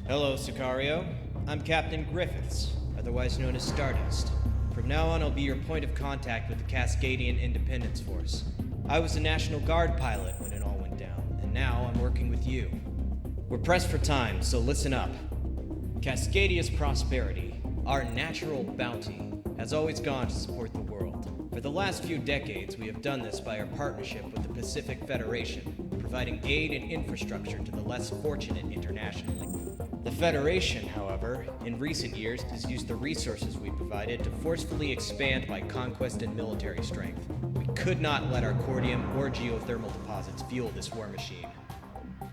Hello, Sicario. I'm Captain Griffiths, otherwise known as Stardust. From now on, I'll be your point of contact with the Cascadian Independence Force. I was a National Guard pilot when it all went down, and now I'm working with you. We're pressed for time, so listen up. Cascadia's prosperity, our natural bounty, has always gone to support the world. For the last few decades, we have done this by our partnership with the Pacific Federation, providing aid and infrastructure to the less fortunate internationally. The Federation, however, in recent years has used the resources we provided to forcefully expand by conquest and military strength. We could not let our cordium or geothermal deposits fuel this war machine.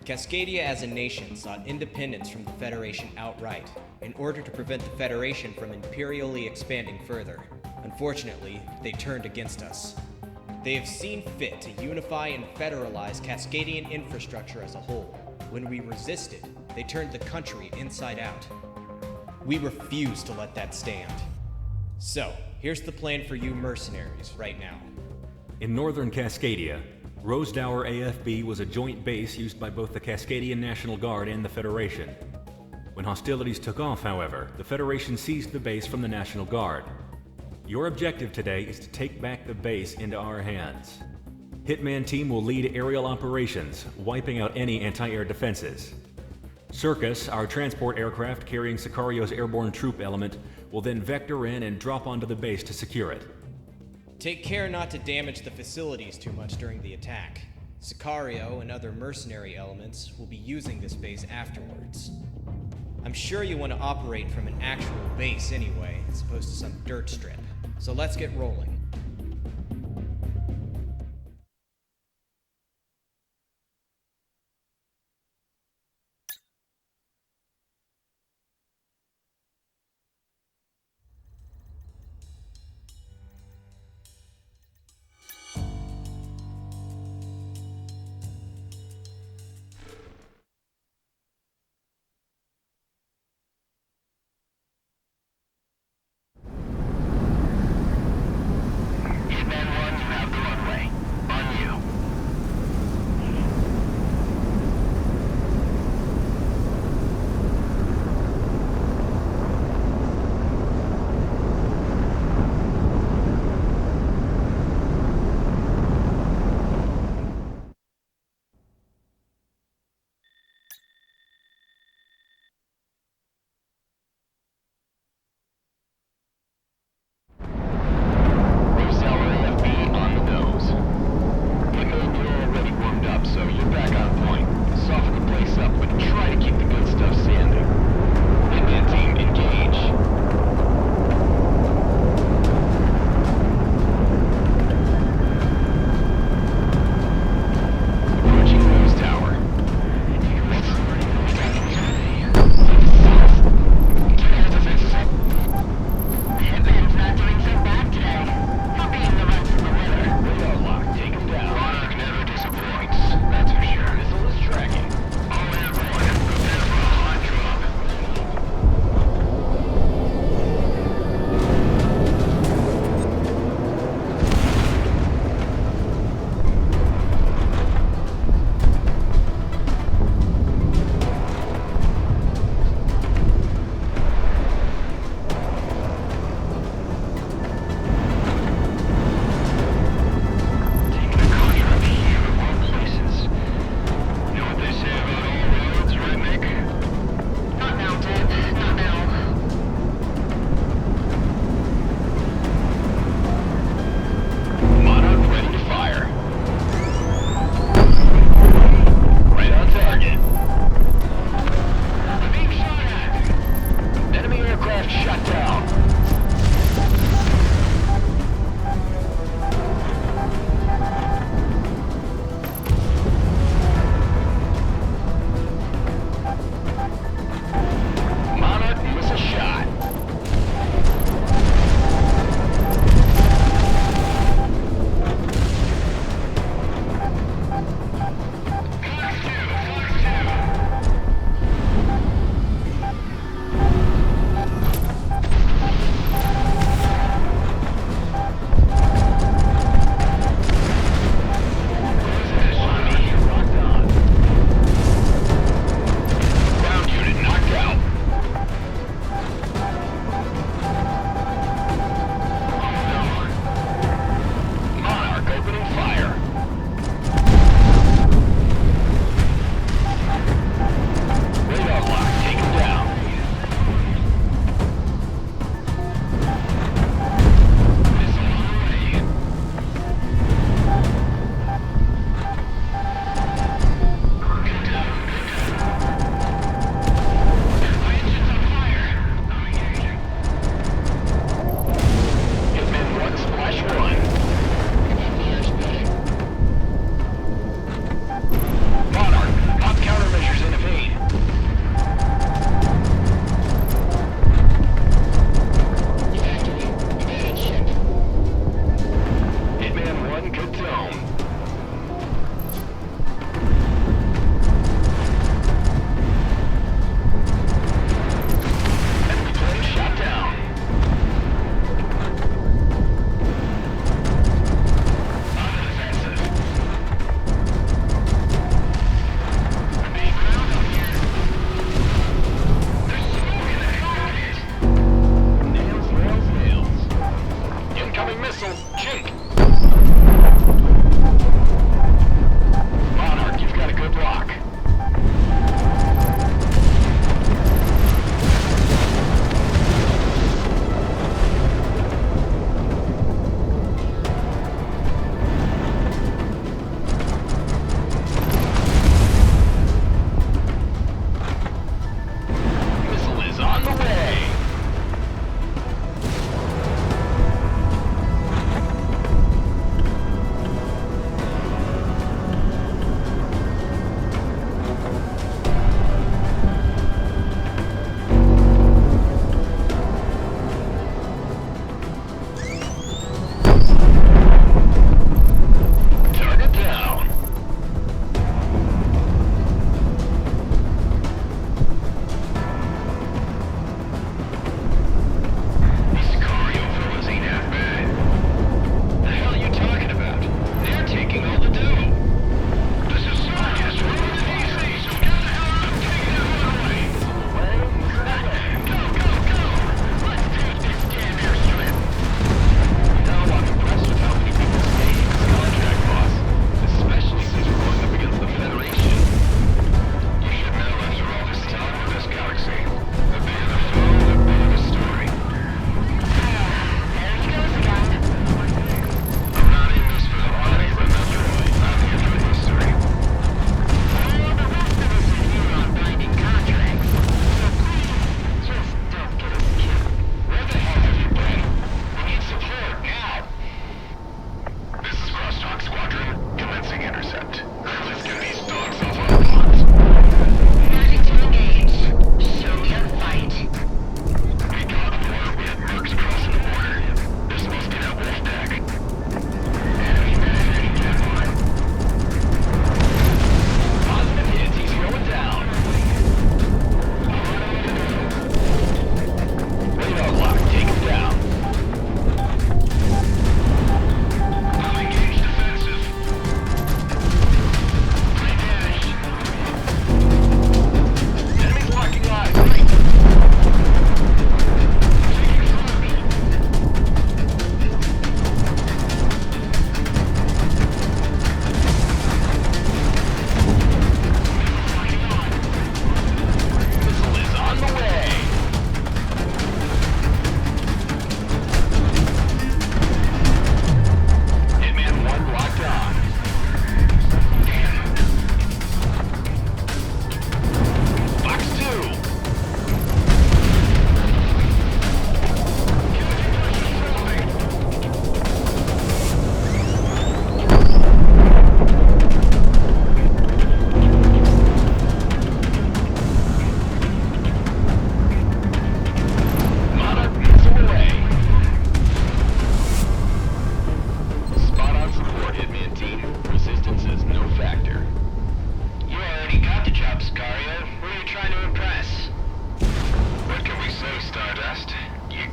Cascadia as a nation sought independence from the Federation outright, in order to prevent the Federation from imperially expanding further. Unfortunately, they turned against us. They have seen fit to unify and federalize Cascadian infrastructure as a whole. When we resisted, they turned the country inside out. We refuse to let that stand. So, here's the plan for you mercenaries right now. In northern Cascadia, Rosedower AFB was a joint base used by both the Cascadian National Guard and the Federation. When hostilities took off, however, the Federation seized the base from the National Guard. Your objective today is to take back the base into our hands. Hitman Team will lead aerial operations, wiping out any anti-air defenses. Circus, our transport aircraft carrying Sicario's airborne troop element, will then vector in and drop onto the base to secure it. Take care not to damage the facilities too much during the attack. Sicario and other mercenary elements will be using this base afterwards. I'm sure you want to operate from an actual base anyway, as opposed to some dirt strip. So let's get rolling.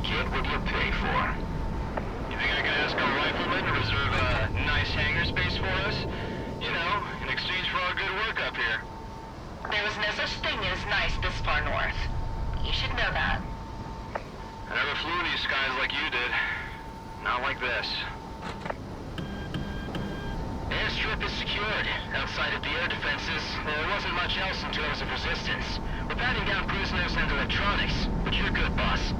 Get what you pay for. You think I can ask our riflemen to reserve a nice hangar space for us? You know, in exchange for our good work up here. There was no such thing as nice this far north. You should know that. I never flew these skies like you did. Not like this. Airstrip is secured. Outside of the air defenses, there wasn't much else in terms of resistance. We're patting down prisoners and electronics, but you're good, boss.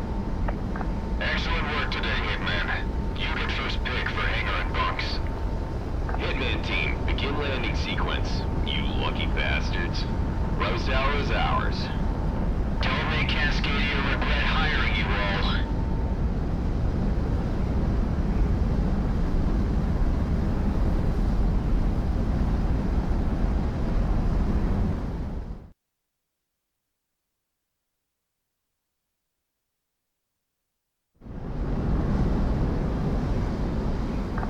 Excellent work today, Hitman. You get first pick for hangar and bunks. Hitman team, begin landing sequence. You lucky bastards. Rose Hour is ours. Don't make Cascadia regret hiring you all.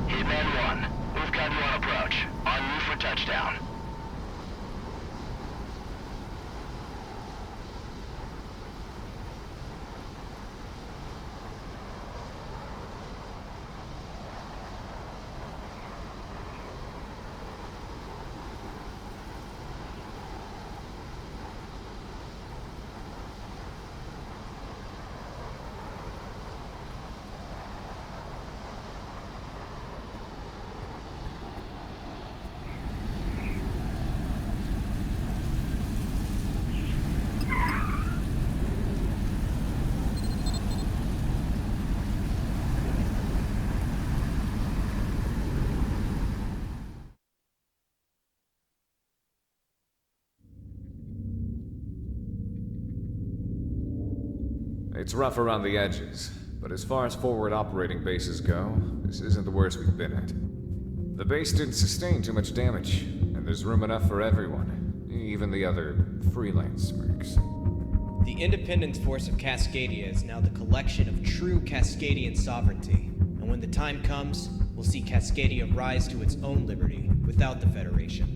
Hitman 1, we've got you on approach. En route for touchdown. It's rough around the edges, but as far as forward operating bases go, this isn't the worst we've been at. The base didn't sustain too much damage, and there's room enough for everyone, even the other freelance mercs. The Independence Force of Cascadia is now the collection of true Cascadian sovereignty, and when the time comes, we'll see Cascadia rise to its own liberty without the Federation.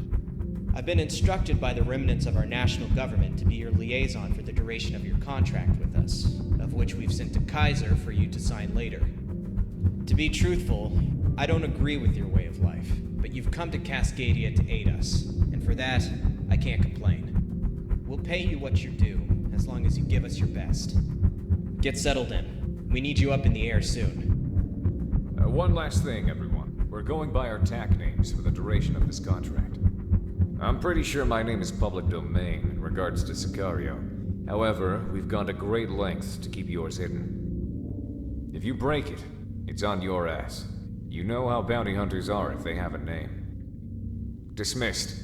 I've been instructed by the remnants of our national government to be your liaison for the duration of your contract with us, of which we've sent to Kaiser for you to sign later. To be truthful, I don't agree with your way of life, but you've come to Cascadia to aid us, and for that, I can't complain. We'll pay you what you're due, as long as you give us your best. Get settled in. We need you up in the air soon. One last thing, everyone. We're going by our TAC names for the duration of this contract. I'm pretty sure my name is public domain in regards to Sicario. However, we've gone to great lengths to keep yours hidden. If you break it, it's on your ass. You know how bounty hunters are if they have a name. Dismissed.